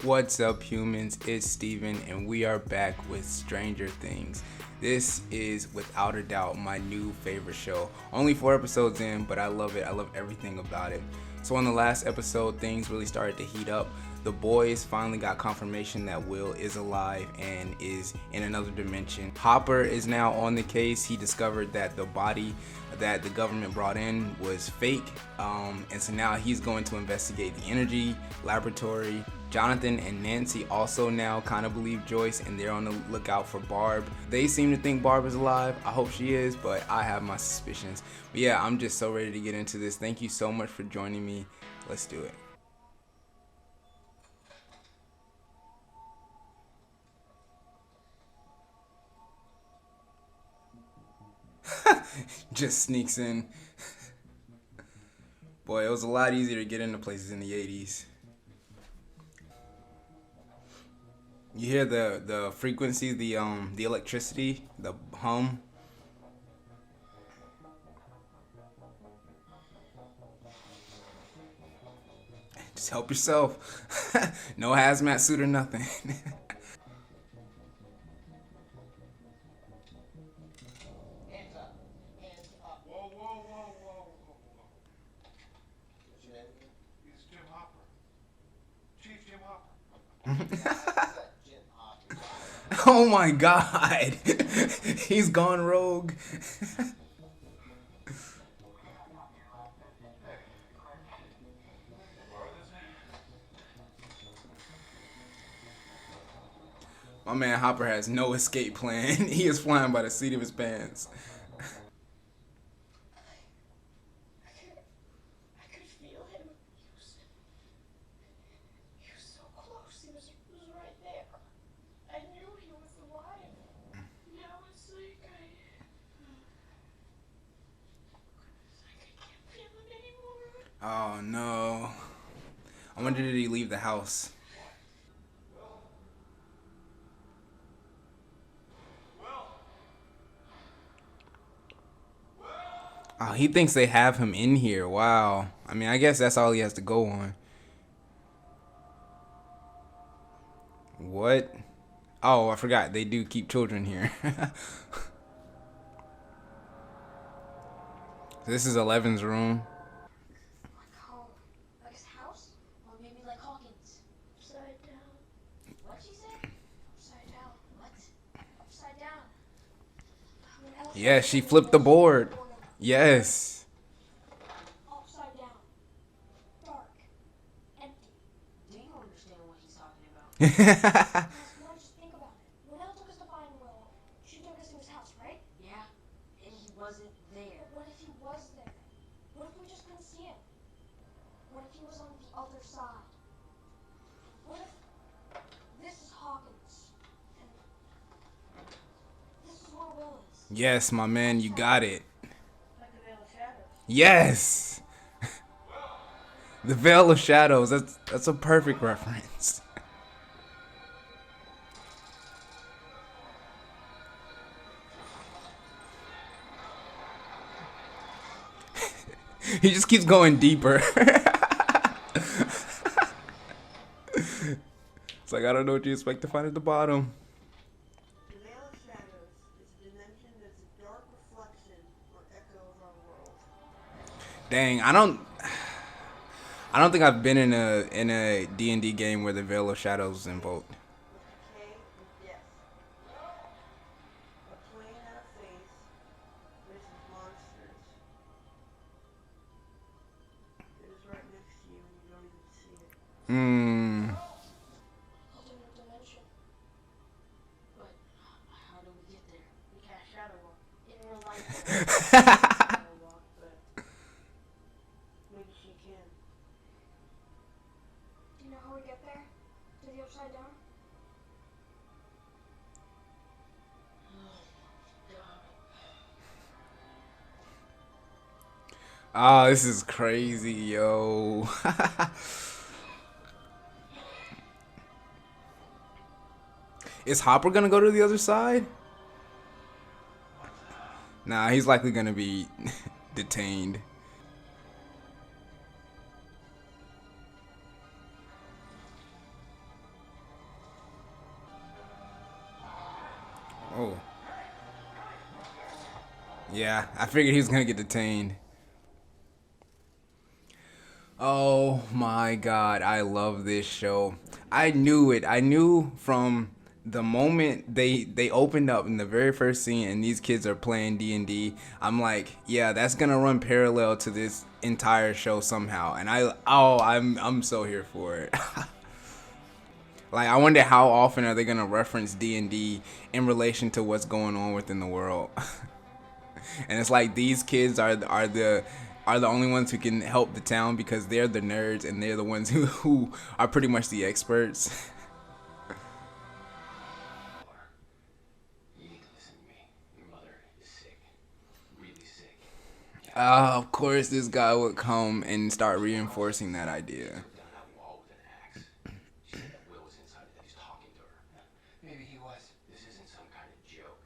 What's up, humans? It's Steven, and we are back with Stranger Things. This is without a doubt my new favorite show. Only 4 episodes in, but I love it. I love everything about it. So, on the last episode, things really started to heat up. The boys finally got confirmation that Will is alive and is in another dimension. Hopper is now on the case. He discovered that the body that the government brought in was fake, and so now he's going to investigate the energy laboratory. Jonathan and Nancy also now kind of believe Joyce, and they're on the lookout for Barb. They seem to think Barb is alive. I hope she is, but I have my suspicions. But yeah, I'm just so ready to get into this. Thank you so much for joining me. Let's do it. Just sneaks in. Boy, it was a lot easier to get into places in the 80s. You hear the frequency, the electricity, the hum. Just help yourself. No hazmat suit or nothing. Oh my god. He's gone rogue. My man Hopper has no escape plan. He is flying by the seat of his pants. I could feel him. He was so close. He was right there. I knew he was alive. Now it's like I can't feel him anymore. Oh no. I wonder, did he leave the house? Oh, he thinks they have him in here. Wow. I mean, I guess that's all he has to go on. What? Oh, I forgot. They do keep children here. This is 11's room. Like home. Like his house? Or maybe like Hawkins. Upside down. What'd she say? Upside down. What? Upside down. Yeah, she flipped the board. Yes. Upside down. Dark. Empty. Do you understand what he's talking about? Now just think about it. When Elle took us to find Will, she took us to his house, right? Yeah. And he wasn't there. But what if he was there? What if we just couldn't see him? What if he was on the other side? What if this is Hawkins? And this is where Will is? Yes, my man, you got it. Like the Veil of Shadows. Yes. The Veil of Shadows. That's a perfect reference. He just keeps going deeper. It's like, I don't know what you expect to find at the bottom. The Veil of Shadows is a dimension that's a dark reflection or echo of our world. Dang, I don't think I've been in a D&D game where the Veil of Shadows is invoked. With decay and death. A plane at a face, versus monsters. It is right next to you and you don't even see it. Alternate dimension. But how do we get there? We can't shadow walk. In real life. Shadow walk, but maybe she can. Do you know how we get there? To the upside down? Oh, this is crazy, yo. Is Hopper gonna go to the other side? Nah, he's likely gonna be detained. Yeah, I figured he was gonna get detained. Oh my god, I love this show. I knew it. I knew from the moment they opened up in the very first scene and these kids are playing D&D. I'm like, yeah, that's going to run parallel to this entire show somehow. And I'm so here for it. Like, I wonder how often are they going to reference D&D in relation to what's going on within the world. And it's like these kids are the only ones who can help the town because they're the nerds and they're the ones who are pretty much the experts. You need to listen to me. Your mother is sick. Really sick. Of course, this guy would come and start reinforcing that idea. Down that wall with an axe. She said that Will was inside it, that he's talking to her. Maybe he was. This isn't some kind of joke.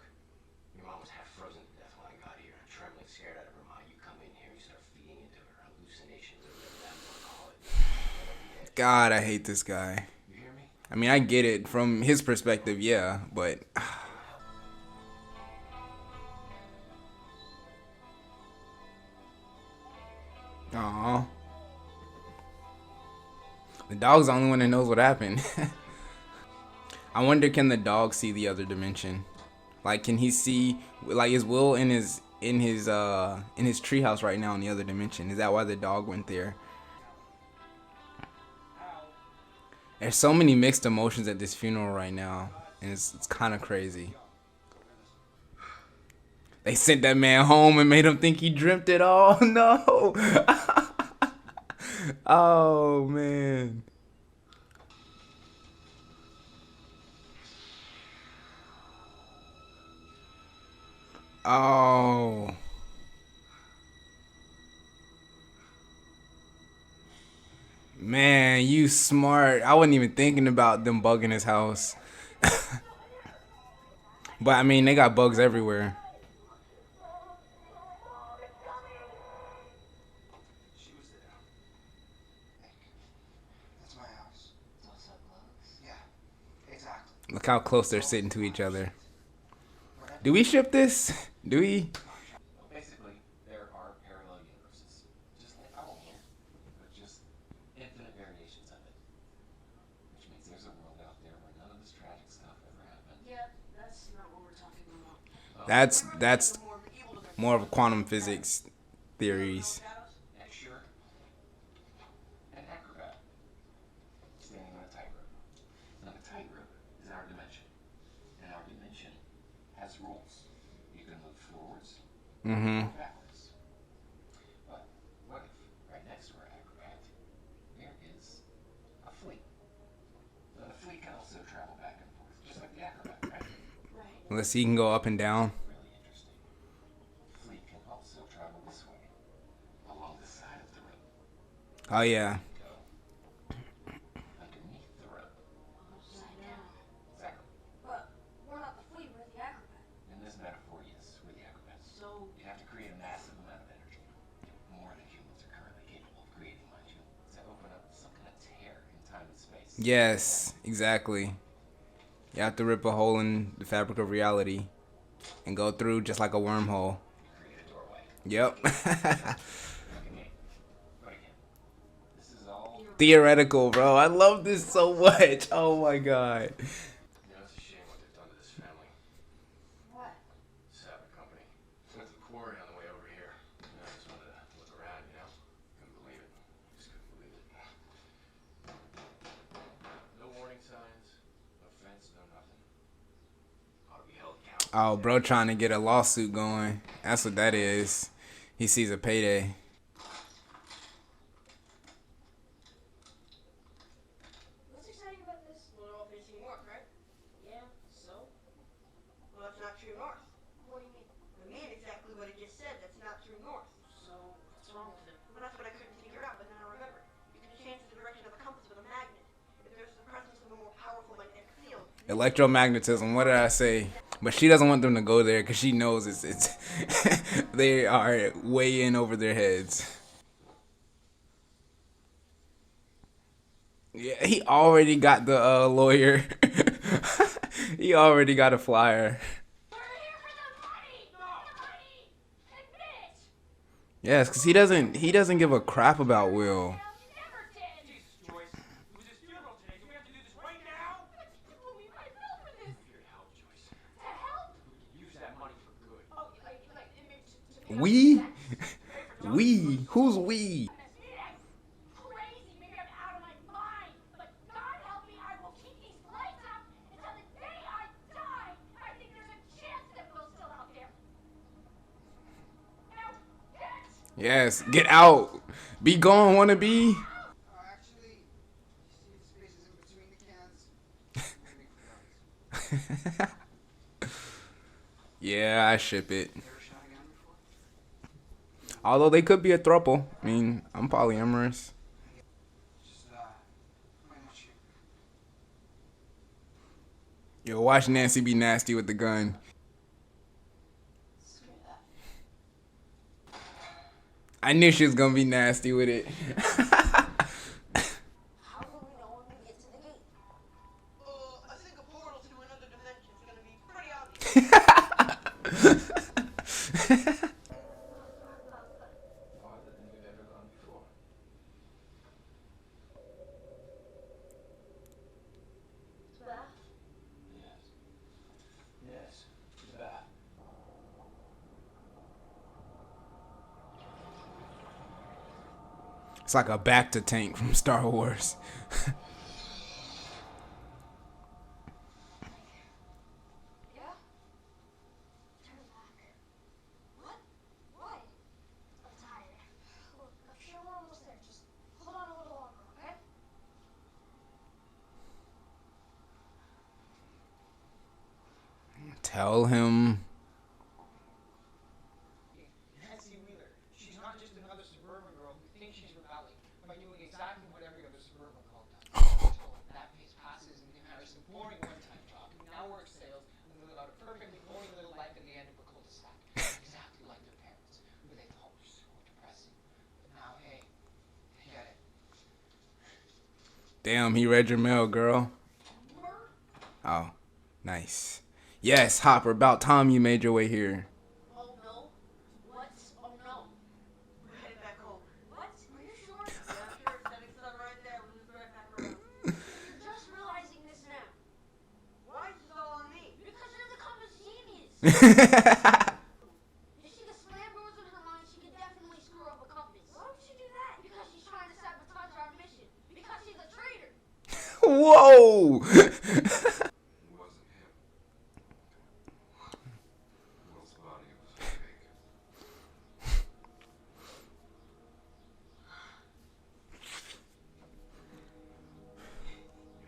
Your mom was half frozen to death when I got here, trembling, scared out of her mind. You come in here, you start feeding into her hallucinations, or whatever you want to call it. God, I hate this guy. You hear me? I mean, I get it from his perspective, yeah, but aw, the dog's the only one that knows what happened. I wonder, can the dog see the other dimension? Like, can he see? Like, is Will in his treehouse right now in the other dimension? Is that why the dog went there? There's so many mixed emotions at this funeral right now, and it's kind of crazy. They sent that man home and made him think he dreamt it all. No. Oh man. Oh. Man, you smart. I wasn't even thinking about them bugging his house. But I mean, they got bugs everywhere. She was there. That's my house. It's all so close. Yeah, exactly. Look how close they're sitting to each other. Do we ship this? Do we? Basically, there are parallel universes, just like our one, but just infinite variations of it. Which means there's a world out there where none of this tragic stuff ever happened. Yeah, that's not what we're talking about. That's More of the evil dimension. more of quantum physics theories. Shadows? And sure, an acrobat, standing on a tightrope. Now the tightrope is our dimension, and our dimension has rules. You can move forwards Mm-hmm. or backwards. But what if right next to our acrobat there is a flea? Now the flea can also travel back and forth, just like the acrobat, right? Right. Unless he can go up and down. Really interesting. Flea can also travel this way, along the side of the rope. Oh yeah. Go underneath the rope. Upside down. Exactly. But we're not the flea, we're the acrobat. In this metaphor, yes, we're the acrobats. So, You have to create a massive amount of energy, more than humans are currently capable of creating, mind you, to open up some kind of tear in time and space. Yes, exactly. You have to rip a hole in the fabric of reality and go through just like a wormhole. Create a doorway. Yep. Okay. But again, this is all. Theoretical, bro. I love this so much. Oh my god. You know, it's a shame what they've done to this family. What? Sabbath Company. Went to the quarry on the way over here. You know, I just wanted to look around, you know. Couldn't believe it. Just couldn't believe it. No warning signs, no fence, no nothing. Ought to be held accountable. Oh, bro, trying to get a lawsuit going. That's what that is. He sees a payday. What's exciting about this? well, they're all facing north, right? Yeah, so? Well, that's not true north. What do you mean? I mean exactly what it just said. That's not true north. So, what's wrong with it? Well, that's what I couldn't figure out, but then I remembered. You can change the direction of the compass with a magnet. If there's the presence of a more powerful magnetic field, Electromagnetism. What did I say? But she doesn't want them to go there because she knows it's they are way in over their heads. Yeah, he already got the lawyer. He already got a flyer. We're here for the money! The money! Yes, because he doesn't give a crap about Will. Never did. Jesus, Joyce. It was his funeral today. Do we have to do this right now? I fell for this. We're here to help, Joyce. To help? We can use that money for good. Oh, like to pay off We? the debts? We? Who's we? Maybe I'm crazy. Maybe I'm out of my mind. But God help me, I will keep these lights up until the day I die. I think there's a chance that Will's still out there. Now, get Yes, get out. Be gone, wanna be? Actually, you see the spaces in between the cans? Yeah, I ship it. Never shot a gun before? Although they could be a throuple. I mean, I'm polyamorous. Just, why not you? Yo, watch Nancy be nasty with the gun. Screw that. I knew she was gonna be nasty with it. How will we know when we get to the gate? I think a portal to another dimension is gonna be pretty obvious. Farther than we've ever gone before. Beth? Yes. Yes. The bath. It's like a back to tank from Star Wars. Yeah? Turn back. What? Why? I'm tired. Look, I'm sure we're almost there. Just hold on a little longer, okay? Tell him. Nancy Wheeler. She's not just another suburban girl who thinks she's rebelling by doing exactly what every other suburban girl does. Fast-paced passes and Harrison boring one-time job. Now work sales and live out a perfectly boring little life in the end of a cul-de-sac. Exactly like their parents, who they thought were so depressing. But now, hey, they get it. Damn, he read your mail, girl. Oh, nice. Yes, Hopper, about time you made your way here. Oh no. What? Oh no. We're headed back home. What? Are you sure? Yeah, sure, setting sun right there. We'll just right back around. You're just realizing this now. Why is this all on me? Because you're the compass genius. Yeah, You see the slam goes in her mind, she could definitely screw up a compass. Why would she do that? Because she's trying to sabotage our mission. Because she's a traitor. whoa. It wasn't him. Will's body was fake.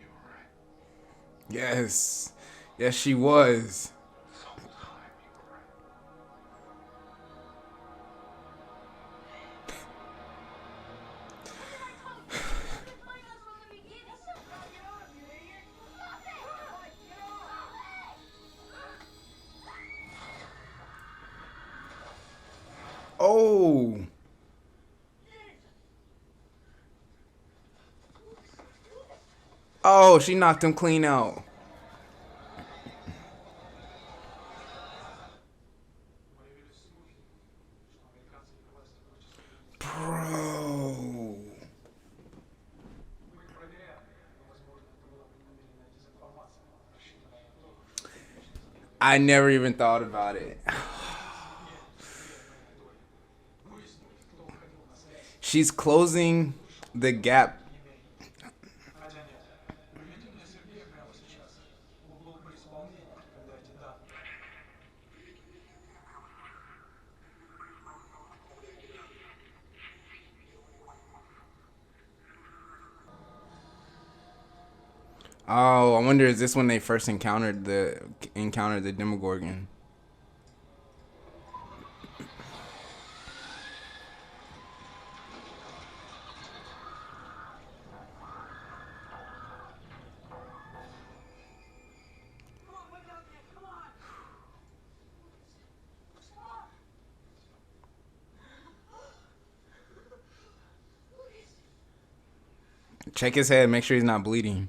You were right. Yes. Yes, she was. This whole time you were right. Oh. Oh, she knocked him clean out. Bro. I never even thought about it. She's closing the gap. Oh, I wonder is this when they first encountered the Demogorgon? Come on, wake up, man. Come on. Check his head, make sure he's not bleeding.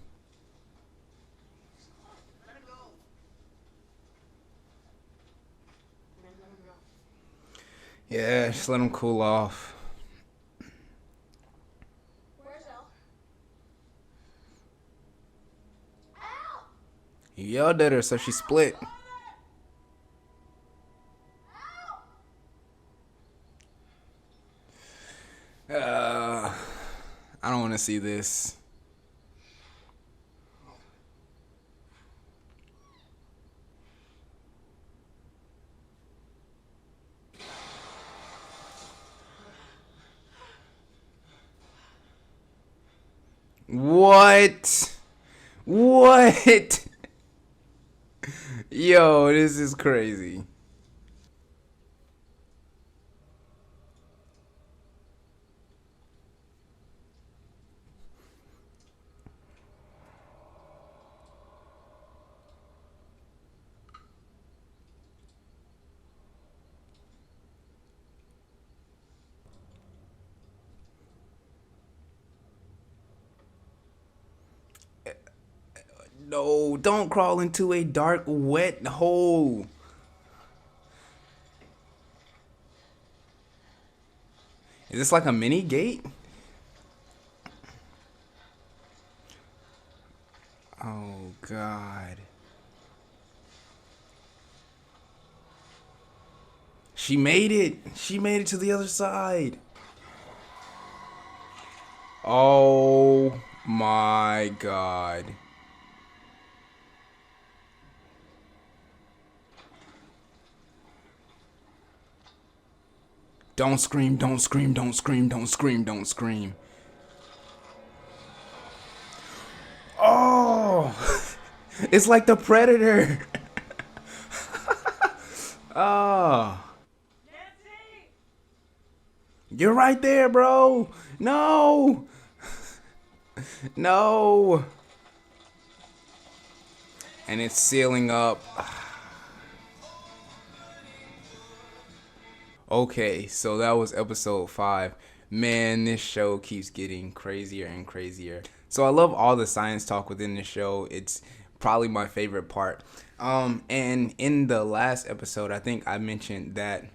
Let him go. Man, let him go. Yeah, just let him cool off. Where's Elle? Elle! He yelled at her, so she split. Uh, I don't want to see this. What? What? Yo, this is crazy. No, don't crawl into a dark, wet hole. Is this like a mini gate? Oh, God. She made it. She made it to the other side. Oh, my God. Don't scream, don't scream, don't scream, don't scream, don't scream. Oh, it's like the Predator. Oh, Nancy! you're right there, bro. No, no. And it's sealing up. Okay, so that was episode 5. Man, this show keeps getting crazier and crazier. So I love all the science talk within the show. It's probably my favorite part. And in the last episode, I think I mentioned that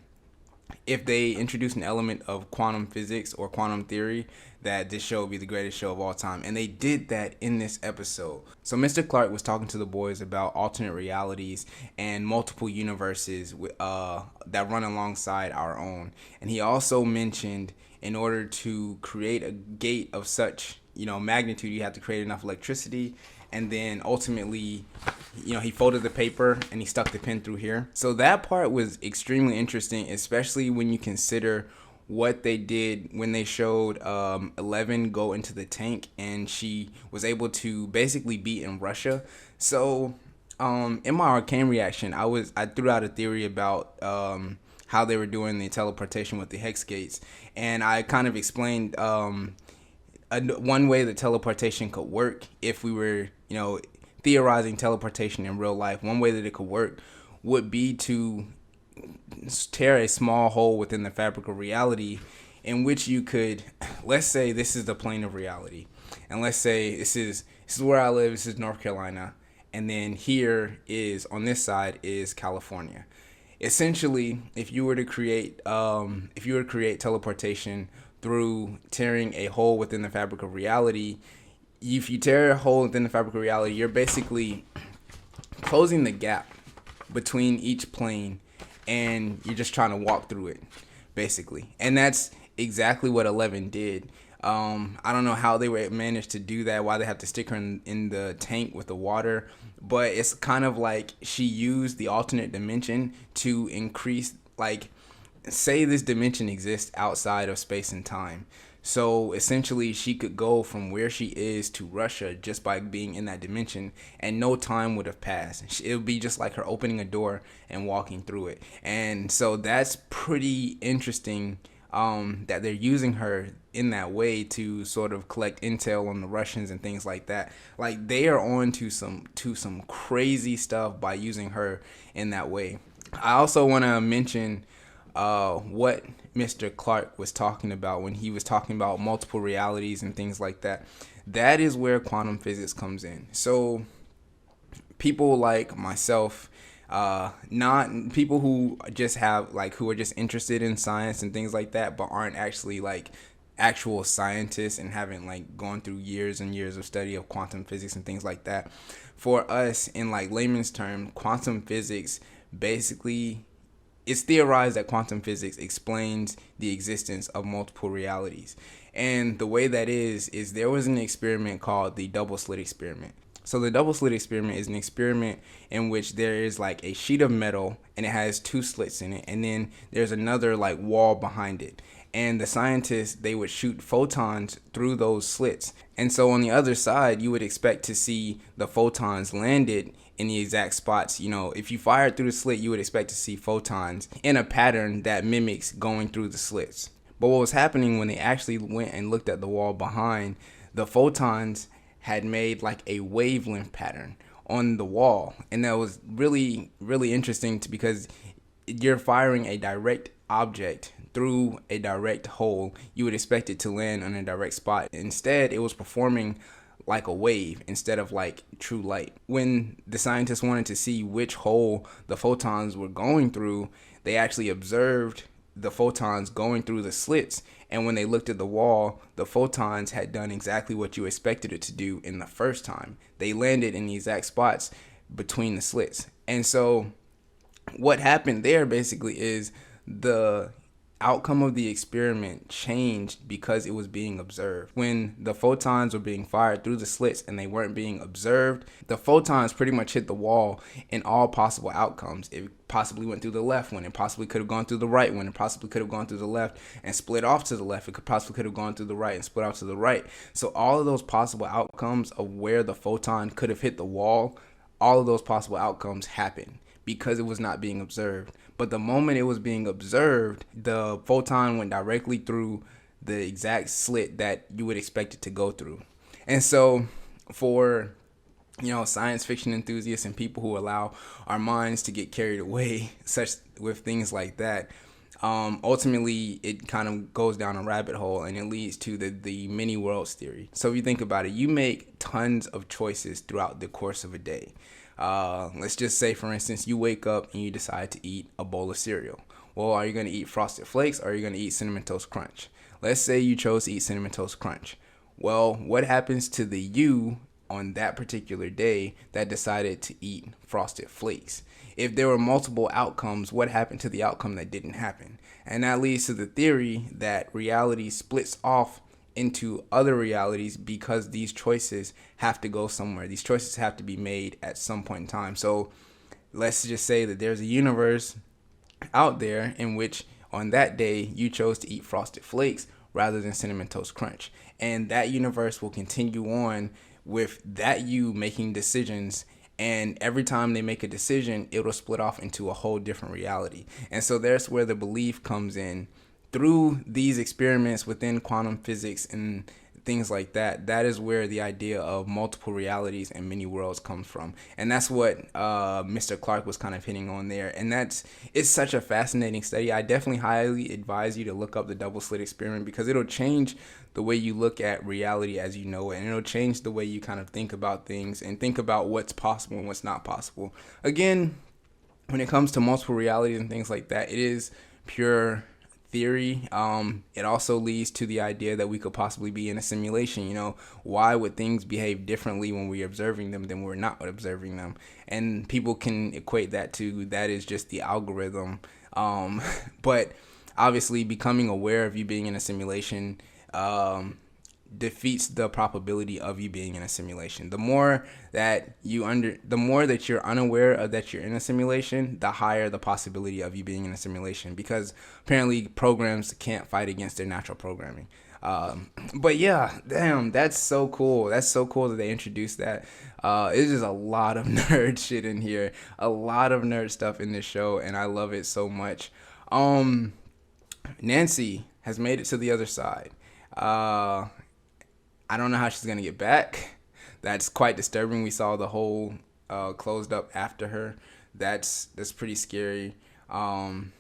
if they introduce an element of quantum physics or quantum theory, that this show would be the greatest show of all time. And they did that in this episode. So Mr. Clark was talking to the boys about alternate realities and multiple universes that run alongside our own. And he also mentioned in order to create a gate of such, magnitude, you have to create enough electricity. And then ultimately, he folded the paper and he stuck the pen through here. So that part was extremely interesting, especially when you consider what they did when they showed 11 go into the tank and she was able to basically beat in Russia. So in my arcane reaction, I threw out a theory about how they were doing the teleportation with the hex gates, and I kind of explained one way that teleportation could work if we were, theorizing teleportation in real life. One way that it could work would be to tear a small hole within the fabric of reality in which you could, let's say this is the plane of reality, and let's say this is where I live, this is North Carolina, and then here is, on this side, is California. Essentially, if you were to create teleportation through tearing a hole within the fabric of reality, if you tear a hole within the fabric of reality, you're basically closing the gap between each plane, and you're just trying to walk through it, basically. And that's exactly what 11 did. I don't know how they were managed to do that, why they have to stick her in the tank with the water, but it's kind of like she used the alternate dimension to increase, like, say this dimension exists outside of space and time. So essentially, she could go from where she is to Russia just by being in that dimension, and no time would have passed. It would be just like her opening a door and walking through it. And so that's pretty interesting, that they're using her in that way to sort of collect intel on the Russians and things like that. Like, they are on to some crazy stuff by using her in that way. I also want to mention what Mr. Clark was talking about when he was talking about multiple realities and things like that. That is where quantum physics comes in. So people like myself, Not people who just have like who are just interested in science and things like that, but aren't actually like actual scientists and haven't like gone through years and years of study of quantum physics and things like that. For us, in like layman's term, quantum physics basically, it's theorized that quantum physics explains the existence of multiple realities. And the way that is there was an experiment called the double slit experiment. So the double slit experiment is an experiment in which there is like a sheet of metal and it has two slits in it, and then there's another like wall behind it. And the scientists, they would shoot photons through those slits. And so on the other side, you would expect to see the photons landed in the exact spots. You know, if you fired through the slit, you would expect to see photons in a pattern that mimics going through the slits. But what was happening when they actually went and looked at the wall behind, the photons had made like a wavelength pattern on the wall. And that was really, really interesting because you're firing a direct object through a direct hole. You would expect it to land on a direct spot. Instead, it was performing like a wave instead of like true light. When the scientists wanted to see which hole the photons were going through, they actually observed the photons going through the slits, and when they looked at the wall, the photons had done exactly what you expected it to do in the first time. They landed in the exact spots between the slits. And so what happened there basically is the outcome of the experiment changed because it was being observed. When the photons were being fired through the slits and they weren't being observed, the photons pretty much hit the wall in all possible outcomes. It possibly went through the left one, it possibly could have gone through the right one, it possibly could have gone through the left and split off to the left, it could have gone through the right and split off to the right. So all of those possible outcomes of where the photon could have hit the wall, all of those possible outcomes happened because it was not being observed. But the moment it was being observed, the photon went directly through the exact slit that you would expect it to go through. And so for, you know, science fiction enthusiasts and people who allow our minds to get carried away such with things like that, ultimately it kind of goes down a rabbit hole and it leads to the many worlds theory. So if you think about it, you make tons of choices throughout the course of a day. Let's just say, for instance, you wake up and you decide to eat a bowl of cereal. Well, are you going to eat Frosted Flakes or are you going to eat Cinnamon Toast Crunch? Let's say you chose to eat Cinnamon Toast Crunch. Well, what happens to the you on that particular day that decided to eat Frosted Flakes? If there were multiple outcomes, what happened to the outcome that didn't happen? And that leads to the theory that reality splits off into other realities because these choices have to go somewhere. These choices have to be made at some point in time. So let's just say that there's a universe out there in which on that day you chose to eat Frosted Flakes rather than Cinnamon Toast Crunch. And that universe will continue on with that you making decisions, and every time they make a decision, it'll split off into a whole different reality. And so there's where the belief comes in. Through these experiments within quantum physics and things like that, that is where the idea of multiple realities and many worlds comes from. And that's what Mr. Clark was kind of hitting on there. And it's such a fascinating study. I definitely highly advise you to look up the double slit experiment because it'll change the way you look at reality as you know it. And it'll change the way you kind of think about things and think about what's possible and what's not possible. Again, when it comes to multiple realities and things like that, it is pure theory. It also leads to the idea that we could possibly be in a simulation. You know, why would things behave differently when we're observing them than we're not observing them? And people can equate that to that is just the algorithm. But obviously becoming aware of you being in a simulation defeats the probability of you being in a simulation. The more that you're unaware of that you're in a simulation, the higher the possibility of you being in a simulation, because apparently programs can't fight against their natural programming. But yeah, damn, that's so cool. That's so cool that they introduced that. It's just a lot of nerd shit in here, a lot of nerd stuff in this show, and I love it so much. Nancy has made it to the other side. I don't know how she's gonna get back. That's quite disturbing. We saw the hole closed up after her. That's pretty scary. And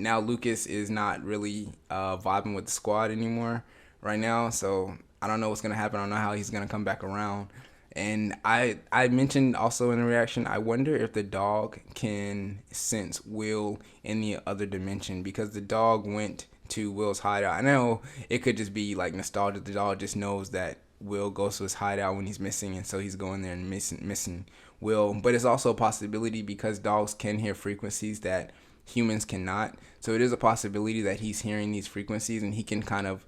now Lucas is not really vibing with the squad anymore right now. So I don't know what's gonna happen. I don't know how he's gonna come back around. And I mentioned also in the reaction, I wonder if the dog can sense Will in the other dimension, because the dog went to Will's hideout. I know it could just be like nostalgia. The dog just knows that Will goes to his hideout when he's missing, and so he's going there and missing Will. But it's also a possibility because dogs can hear frequencies that humans cannot. So it is a possibility that he's hearing these frequencies and he can kind of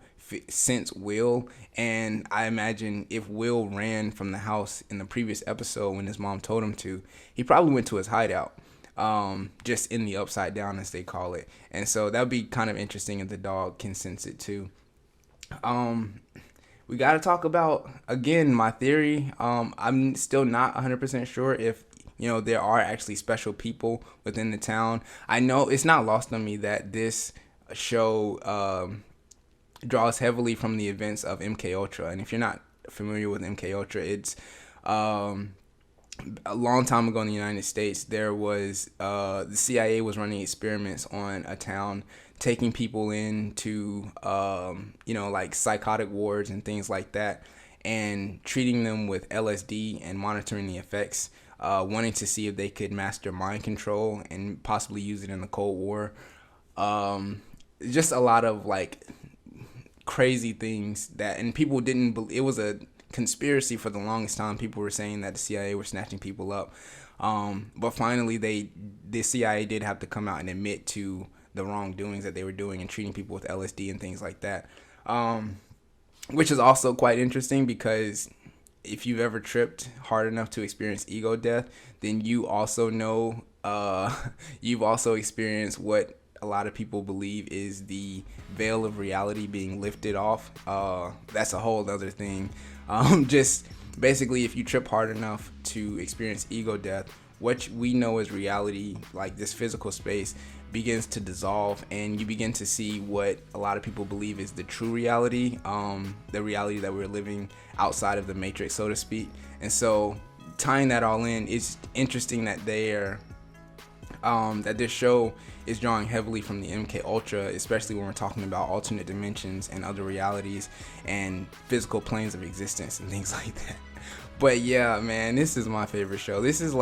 sense Will. And I imagine if Will ran from the house in the previous episode when his mom told him to, he probably went to his hideout, just in the upside down, as they call it. And so that would be kind of interesting if the dog can sense it too. We got to talk about, again, my theory. I'm still not 100% sure if, there are actually special people within the town. I know it's not lost on me that this show draws heavily from the events of MK Ultra. And if you're not familiar with MK Ultra, it's a long time ago in the United States, there was the CIA was running experiments on a town, taking people into like psychotic wards and things like that, and treating them with LSD and monitoring the effects, wanting to see if they could master mind control and possibly use it in the Cold War. Just a lot of like crazy things that, and people didn't believe. It was a conspiracy for the longest time. People were saying that the CIA were snatching people up, but finally the CIA did have to come out and admit to the wrongdoings that they were doing and treating people with LSD and things like that, which is also quite interesting, because if you've ever tripped hard enough to experience ego death, then you also know you've also experienced what a lot of people believe is the veil of reality being lifted off. That's a whole other thing. Just basically, if you trip hard enough to experience ego death, what we know as reality, like this physical space, begins to dissolve, and you begin to see what a lot of people believe is the true reality, the reality that we're living outside of the matrix, so to speak. And so tying that all in, it's interesting that that this show is drawing heavily from the MK Ultra, especially when we're talking about alternate dimensions and other realities and physical planes of existence and things like that. But yeah, man, this is my favorite show. This is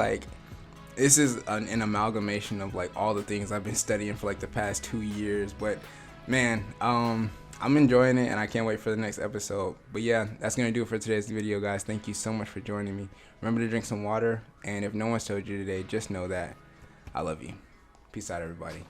an amalgamation of like all the things I've been studying for like the past 2 years. But man, I'm enjoying it and I can't wait for the next episode. But yeah, that's gonna do it for today's video, guys. Thank you so much for joining me. Remember to drink some water, and if no one's told you today, just know that I love you. Peace out, everybody.